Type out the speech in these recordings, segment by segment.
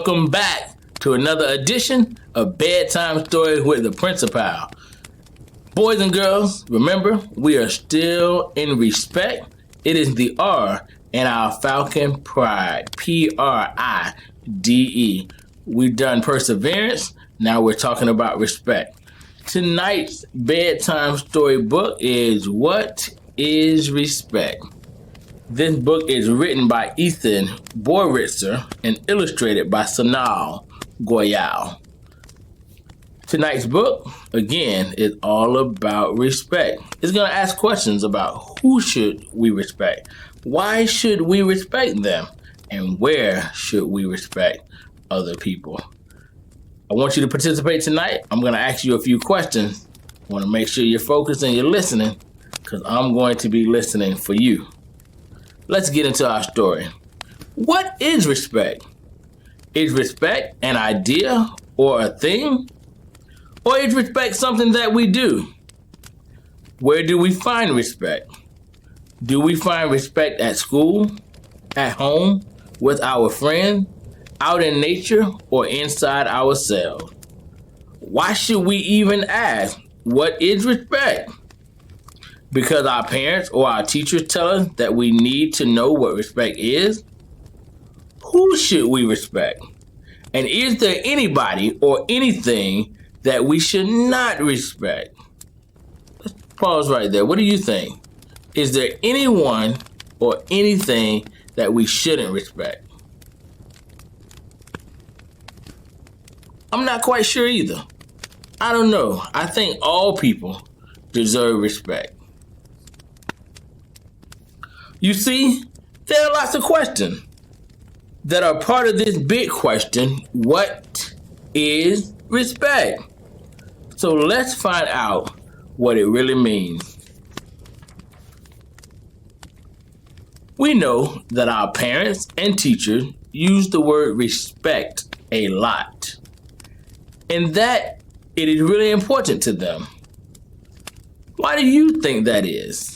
Welcome back to another edition of Bedtime Stories with the Principal. Boys and girls, remember, we are still in respect. It is the R in our Falcon Pride, Pride. We've done perseverance, now we're talking about respect. Tonight's bedtime story book is What is Respect? This book is written by Etan Boritzer and illustrated by Sanal Goyal. Tonight's book, again, is all about respect. It's going to ask questions about who should we respect, why should we respect them, and where should we respect other people. I want you to participate tonight. I'm going to ask you a few questions. I want to make sure you're focused and you're listening because I'm going to be listening for you. Let's get into our story. What is respect? Is respect an idea or a thing? Or is respect something that we do? Where do we find respect? Do we find respect at school, at home, with our friends, out in nature, or inside ourselves? Why should we even ask, what is respect? Because our parents or our teachers tell us that we need to know what respect is? Who should we respect? And is there anybody or anything that we should not respect? Let's pause right there. What do you think? Is there anyone or anything that we shouldn't respect? I'm not quite sure either. I don't know. I think all people deserve respect. You see, there are lots of questions that are part of this big question, what is respect? So let's find out what it really means. We know that our parents and teachers use the word respect a lot, and that it is really important to them. Why do you think that is?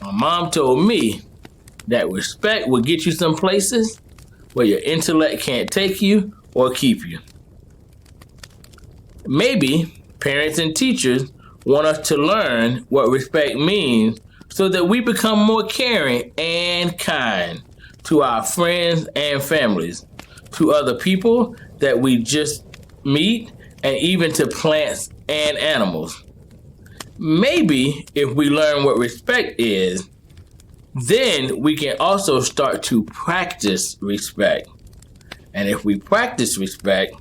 My mom told me that respect will get you some places where your intellect can't take you or keep you. Maybe parents and teachers want us to learn what respect means so that we become more caring and kind to our friends and families, to other people that we just meet, and even to plants and animals. Maybe if we learn what respect is, then we can also start to practice respect. And if we practice respect,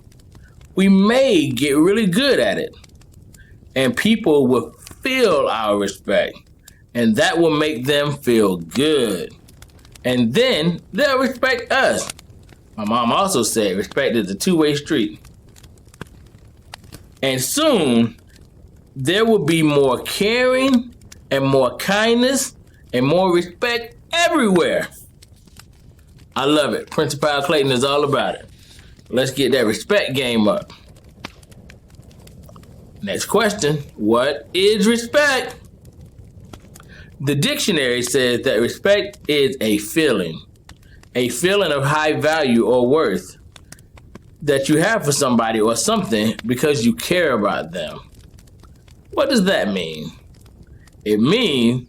we may get really good at it. And people will feel our respect. And that will make them feel good. And then they'll respect us. My mom also said respect is a two-way street. And soon, there will be more caring and more kindness and more respect everywhere. I love it. Principal Clayton is all about it. Let's get that respect game up. Next question, what is respect? The dictionary says that respect is a feeling of high value or worth that you have for somebody or something because you care about them. What does that mean? It means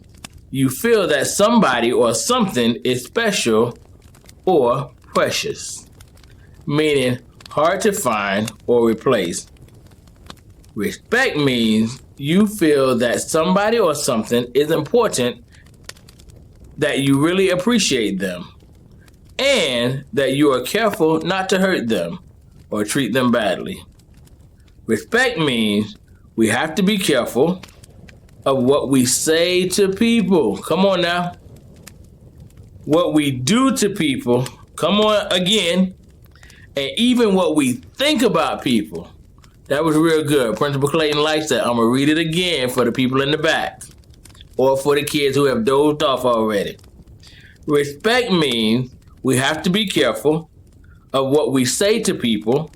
you feel that somebody or something is special or precious, meaning hard to find or replace. Respect means you feel that somebody or something is important, that you really appreciate them, and that you are careful not to hurt them or treat them badly. Respect means we have to be careful of what we say to people. Come on now. What we do to people. Come on again. And even what we think about people. That was real good. Principal Clayton likes that. I'm going to read it again for the people in the back. Or for the kids who have dozed off already. Respect means we have to be careful of what we say to people,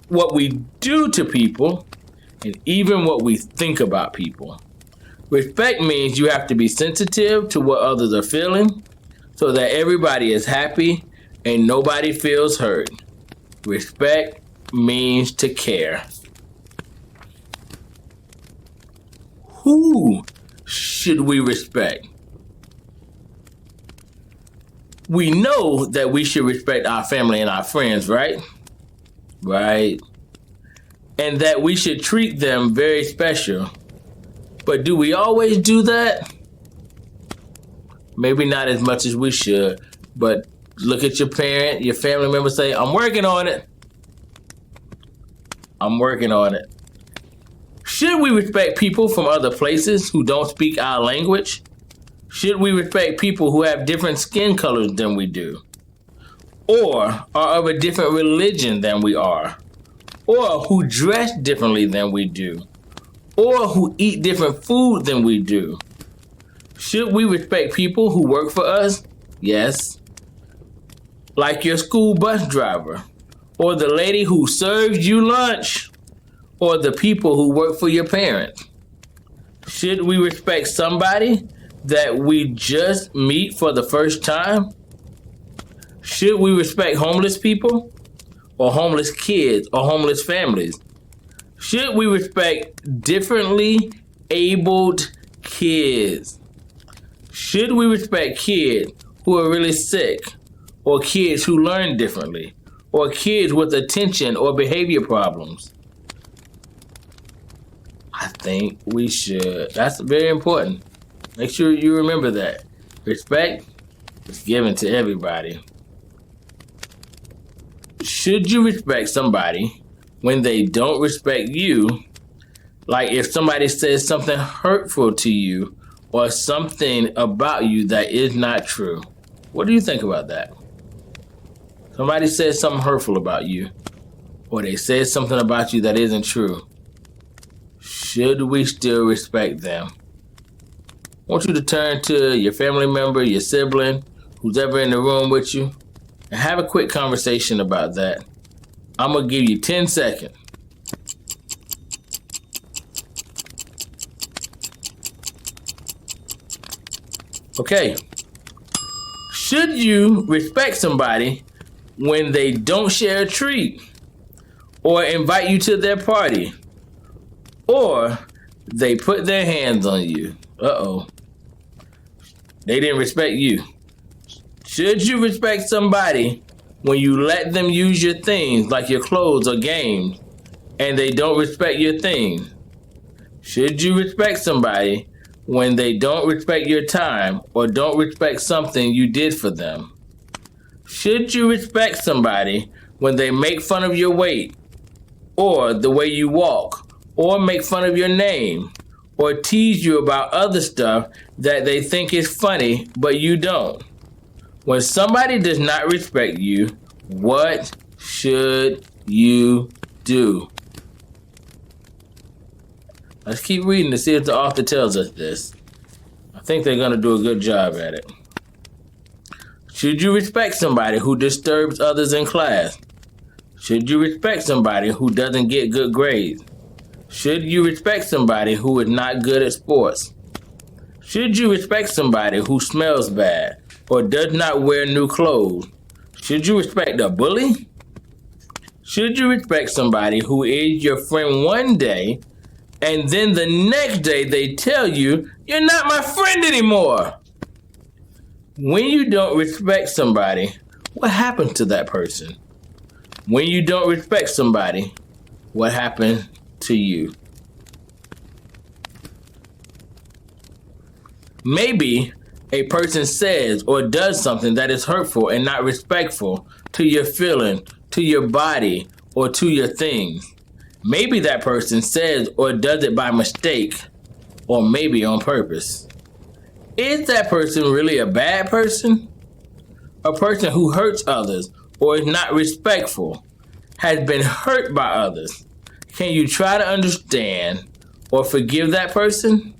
what we do to people, and even what we think about people. Respect means you have to be sensitive to what others are feeling so that everybody is happy and nobody feels hurt. Respect means to care. Who should we respect? We know that we should respect our family and our friends, right? Right. And that we should treat them very special. But do we always do that? Maybe not as much as we should. But look at your parent, your family member, say, I'm working on it. I'm working on it. Should we respect people from other places who don't speak our language? Should we respect people who have different skin colors than we do? Or are of a different religion than we are? Or who dress differently than we do? Or who eat different food than we do? Should we respect people who work for us? Yes. Like your school bus driver, or the lady who serves you lunch, or the people who work for your parents. Should we respect somebody that we just meet for the first time? Should we respect homeless people, or homeless kids, or homeless families? Should we respect differently abled kids? Should we respect kids who are really sick, or kids who learn differently, or kids with attention or behavior problems? I think we should. That's very important. Make sure you remember that. Respect is given to everybody. Should you respect somebody when they don't respect you? Like if somebody says something hurtful to you or something about you that is not true. What do you think about that? Somebody says something hurtful about you, or they said something about you that isn't true. Should we still respect them? I want you to turn to your family member, your sibling, who's ever in the room with you, and have a quick conversation about that. I'm going to give you 10 seconds. Okay. Should you respect somebody when they don't share a treat, or invite you to their party, or they put their hands on you? Uh-oh. They didn't respect you. Should you respect somebody when you let them use your things, like your clothes or games, and they don't respect your things? Should you respect somebody when they don't respect your time or don't respect something you did for them? Should you respect somebody when they make fun of your weight, or the way you walk, or make fun of your name, or tease you about other stuff that they think is funny but you don't? When somebody does not respect you, what should you do? Let's keep reading to see if the author tells us this. I think they're going to do a good job at it. Should you respect somebody who disturbs others in class? Should you respect somebody who doesn't get good grades? Should you respect somebody who is not good at sports? Should you respect somebody who smells bad or does not wear new clothes? Should you respect a bully? Should you respect somebody who is your friend one day and then the next day they tell you, you're not my friend anymore? When you don't respect somebody, what happens to that person? When you don't respect somebody, what happened to you? Maybe a person says or does something that is hurtful and not respectful to your feeling, to your body, or to your things. Maybe that person says or does it by mistake, or maybe on purpose. Is that person really a bad person? A person who hurts others or is not respectful, has been hurt by others. Can you try to understand or forgive that person?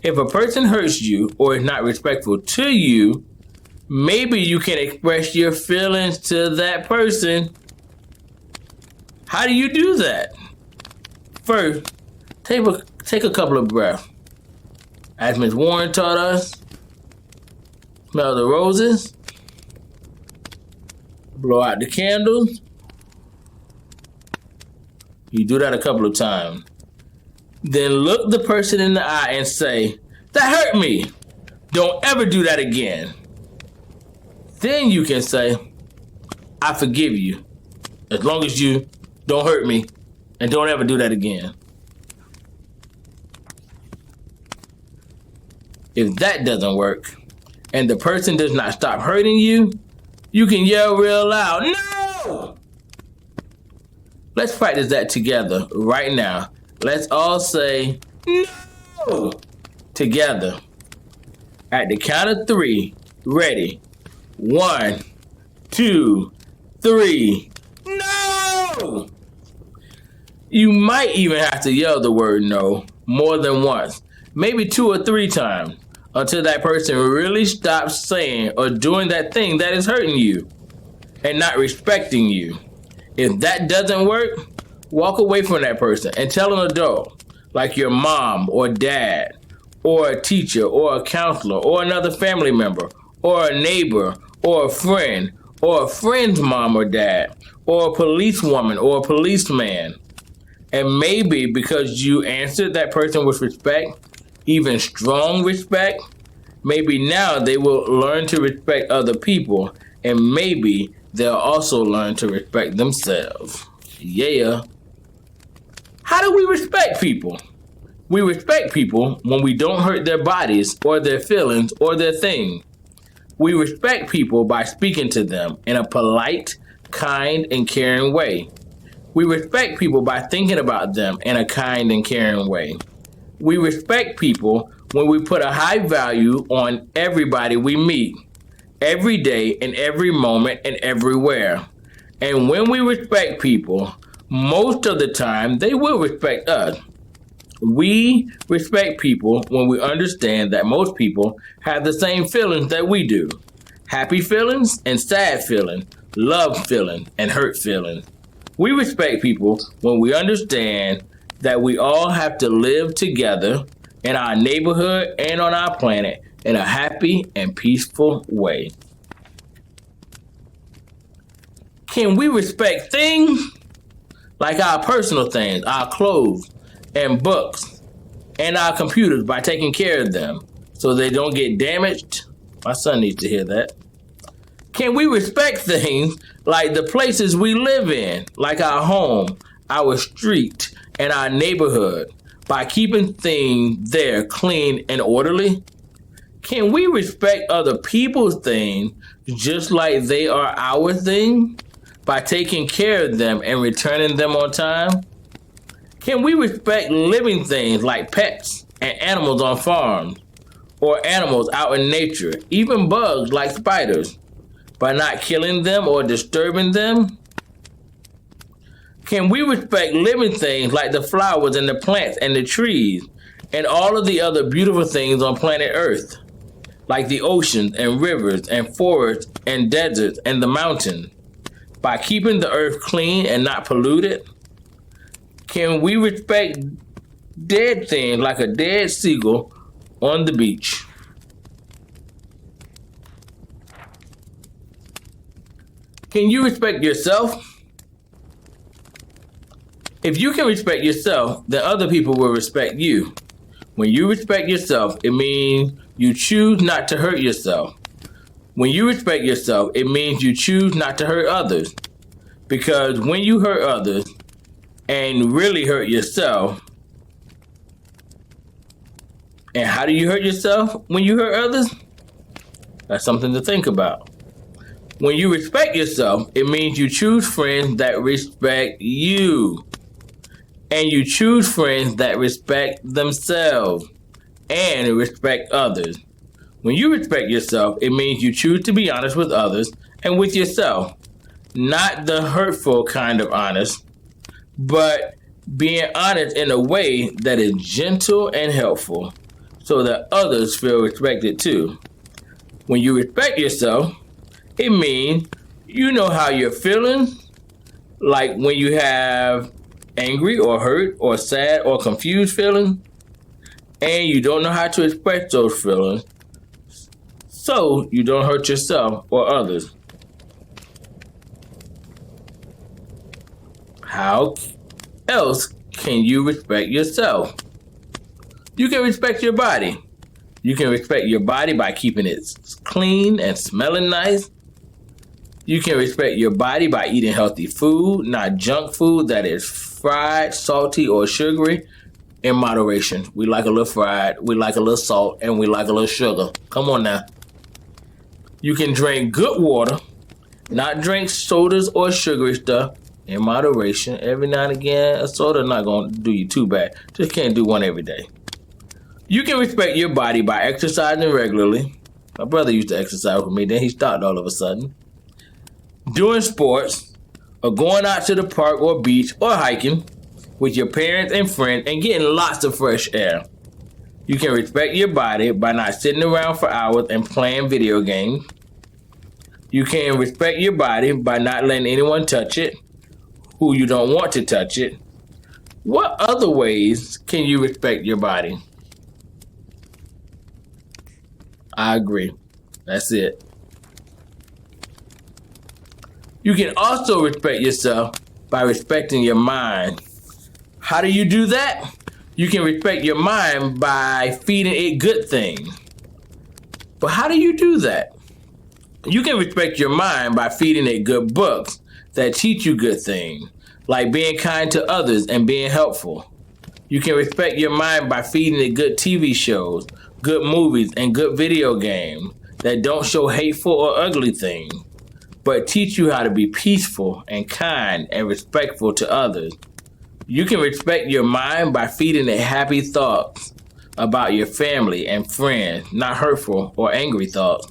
If a person hurts you or is not respectful to you, maybe you can express your feelings to that person. How do you do that? First, take a couple of breaths. As Miss Warren taught us, smell the roses, blow out the candles. You do that a couple of times. Then look the person in the eye and say, "That hurt me. Don't ever do that again." Then you can say, "I forgive you, as long as you don't hurt me and don't ever do that again." If that doesn't work and the person does not stop hurting you, you can yell real loud, "No!" Let's practice that together right now. Let's all say, "No!" together. At the count of 3, ready. 1, 2, 3. No! You might even have to yell the word no more than once, maybe 2 or 3 times, until that person really stops saying or doing that thing that is hurting you and not respecting you. If that doesn't work, walk away from that person and tell an adult, like your mom or dad, or a teacher or a counselor or another family member or a neighbor or a friend or a friend's mom or dad or a policewoman or a policeman. And maybe because you answered that person with respect, even strong respect, maybe now they will learn to respect other people, and maybe they'll also learn to respect themselves. Yeah. How do we respect people? We respect people when we don't hurt their bodies or their feelings or their things. We respect people by speaking to them in a polite, kind, and caring way. We respect people by thinking about them in a kind and caring way. We respect people when we put a high value on everybody we meet, every day and every moment and everywhere. And when we respect people, most of the time they will respect us. We respect people when we understand that most people have the same feelings that we do. Happy feelings and sad feelings, love feelings and hurt feelings. We respect people when we understand that we all have to live together in our neighborhood and on our planet in a happy and peaceful way. Can we respect things like our personal things, our clothes and books and our computers by taking care of them so they don't get damaged? My son needs to hear that. Can we respect things like the places we live in, like our home, our street, and our neighborhood by keeping things there clean and orderly? Can we respect other people's things just like they are our thing by taking care of them and returning them on time? Can we respect living things like pets and animals on farms or animals out in nature, even bugs like spiders, by not killing them or disturbing them? Can we respect living things like the flowers and the plants and the trees and all of the other beautiful things on planet Earth, like the oceans and rivers and forests and deserts and the mountains, by keeping the earth clean and not polluted? Can we respect dead things like a dead seagull on the beach? Can you respect yourself? If you can respect yourself, then other people will respect you. When you respect yourself, it means you choose not to hurt yourself. When you respect yourself, it means you choose not to hurt others. Because when you hurt others and really hurt yourself, and how do you hurt yourself when you hurt others? That's something to think about. When you respect yourself, it means you choose friends that respect you. And you choose friends that respect themselves and respect others. When you respect yourself, it means you choose to be honest with others and with yourself. Not the hurtful kind of honest, but being honest in a way that is gentle and helpful so that others feel respected too. When you respect yourself, it means you know how you're feeling, like when you have angry or hurt or sad or confused feeling, and you don't know how to express those feelings so you don't hurt yourself or others. How else can you respect yourself? You can respect your body. You can respect your body by keeping it clean and smelling nice. You can respect your body by eating healthy food, not junk food that is fried, salty, or sugary, in moderation. We like a little fried, we like a little salt, and we like a little sugar. Come on now. You can drink good water, not drink sodas or sugary stuff, in moderation. Every now and again, a soda not going to do you too bad. Just can't do one every day. You can respect your body by exercising regularly. My brother used to exercise with me, then he stopped all of a sudden. Doing sports, or going out to the park or beach or hiking with your parents and friends and getting lots of fresh air. You can respect your body by not sitting around for hours and playing video games. You can respect your body by not letting anyone touch it who you don't want to touch it. What other ways can you respect your body? I agree. That's it. You can also respect yourself by respecting your mind. How do you do that? You can respect your mind by feeding it good things. But how do you do that? You can respect your mind by feeding it good books that teach you good things, like being kind to others and being helpful. You can respect your mind by feeding it good TV shows, good movies, and good video games that don't show hateful or ugly things, but teach you how to be peaceful and kind and respectful to others. You can respect your mind by feeding it happy thoughts about your family and friends, not hurtful or angry thoughts.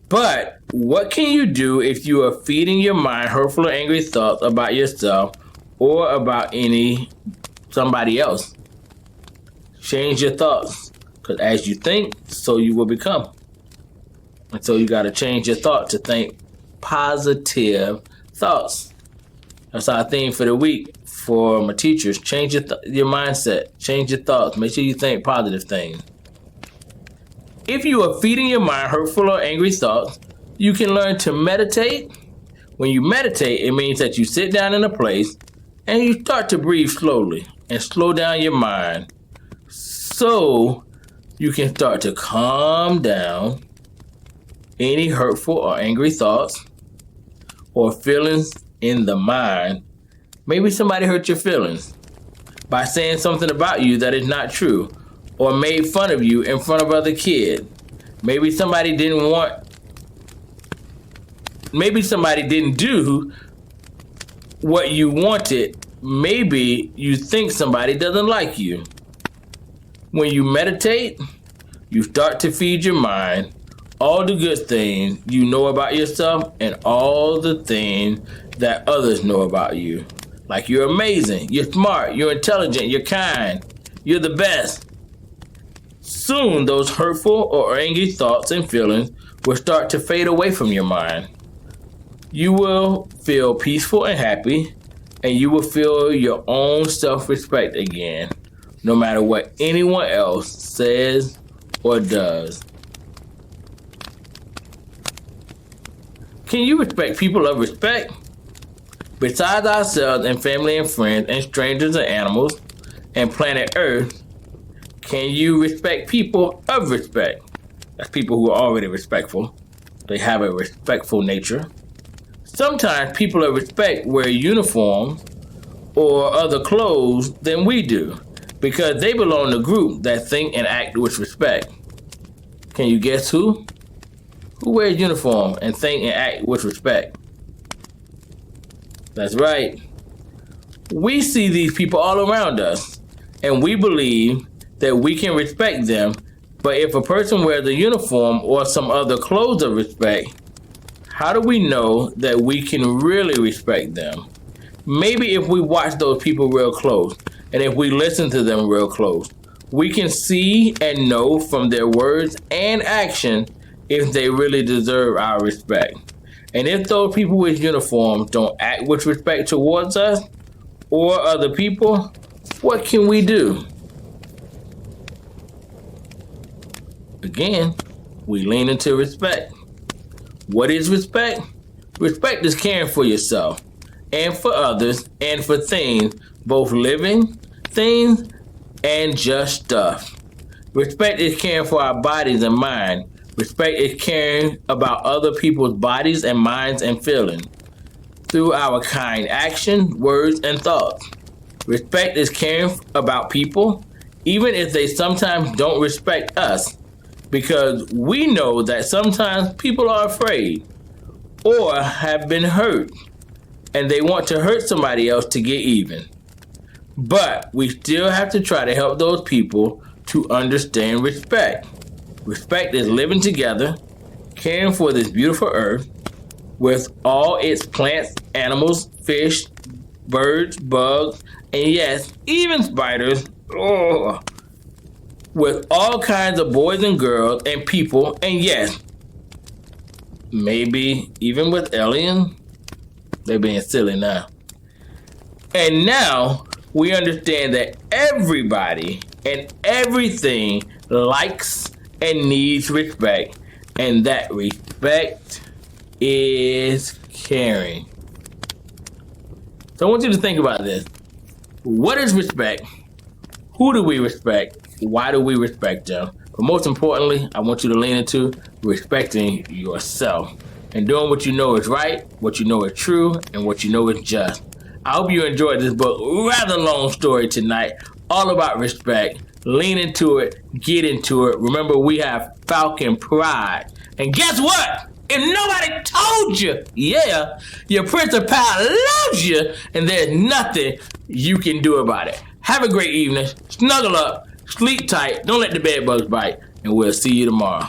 But what can you do if you are feeding your mind hurtful or angry thoughts about yourself or about somebody else? Change your thoughts, because as you think, so you will become. And so you got to change your thought to think positive thoughts. That's our theme for the week for my teachers. Change your mindset. Change your thoughts. Make sure you think positive things. If you are feeding your mind hurtful or angry thoughts, you can learn to meditate. When you meditate, it means that you sit down in a place and you start to breathe slowly and slow down your mind so you can start to calm down any hurtful or angry thoughts or feelings in the mind. Maybe somebody hurt your feelings by saying something about you that is not true, or made fun of you in front of other kids. Maybe somebody didn't do what you wanted. Maybe you think somebody doesn't like you. When you meditate, you start to feed your mind all the good things you know about yourself and all the things that others know about you. Like you're amazing, you're smart, you're intelligent, you're kind, you're the best. Soon those hurtful or angry thoughts and feelings will start to fade away from your mind. You will feel peaceful and happy, and you will feel your own self-respect again, no matter what anyone else says or does. Can you respect people of respect? Besides ourselves and family and friends and strangers and animals and planet Earth, can you respect people of respect? That's people who are already respectful. They have a respectful nature. Sometimes people of respect wear uniforms or other clothes than we do because they belong to a group that think and act with respect. Can you guess who? Who wears uniform and think and act with respect? That's right. We see these people all around us, and we believe that we can respect them, but if a person wears a uniform or some other clothes of respect, how do we know that we can really respect them? Maybe if we watch those people real close, and if we listen to them real close, we can see and know from their words and action if they really deserve our respect. And if those people with uniforms don't act with respect towards us or other people, what can we do? Again, we lean into respect. What is respect? Respect is caring for yourself and for others and for things, both living things and just stuff. Respect is caring for our bodies and mind. Respect is caring about other people's bodies and minds and feelings through our kind actions, words, and thoughts. Respect is caring about people, even if they sometimes don't respect us, because we know that sometimes people are afraid or have been hurt and they want to hurt somebody else to get even. But we still have to try to help those people to understand respect. Respect is living together, caring for this beautiful earth with all its plants, animals, fish, birds, bugs, and yes, even spiders. Oh, with all kinds of boys and girls and people, and yes, maybe even with aliens. They're being silly now. And now we understand that everybody and everything likes and needs respect, and that respect is caring. So I want you to think about this. What is respect? Who do we respect? Why do we respect them? But most importantly, I want you to lean into respecting yourself and doing what you know is right, what you know is true, and what you know is just. I hope you enjoyed this book. Rather long story tonight, all about respect. Lean into it, get into it. Remember, we have Falcon Pride. And guess what? If nobody told you, yeah, your Prince of Power loves you, and there's nothing you can do about it. Have a great evening. Snuggle up, sleep tight, don't let the bed bugs bite, and we'll see you tomorrow.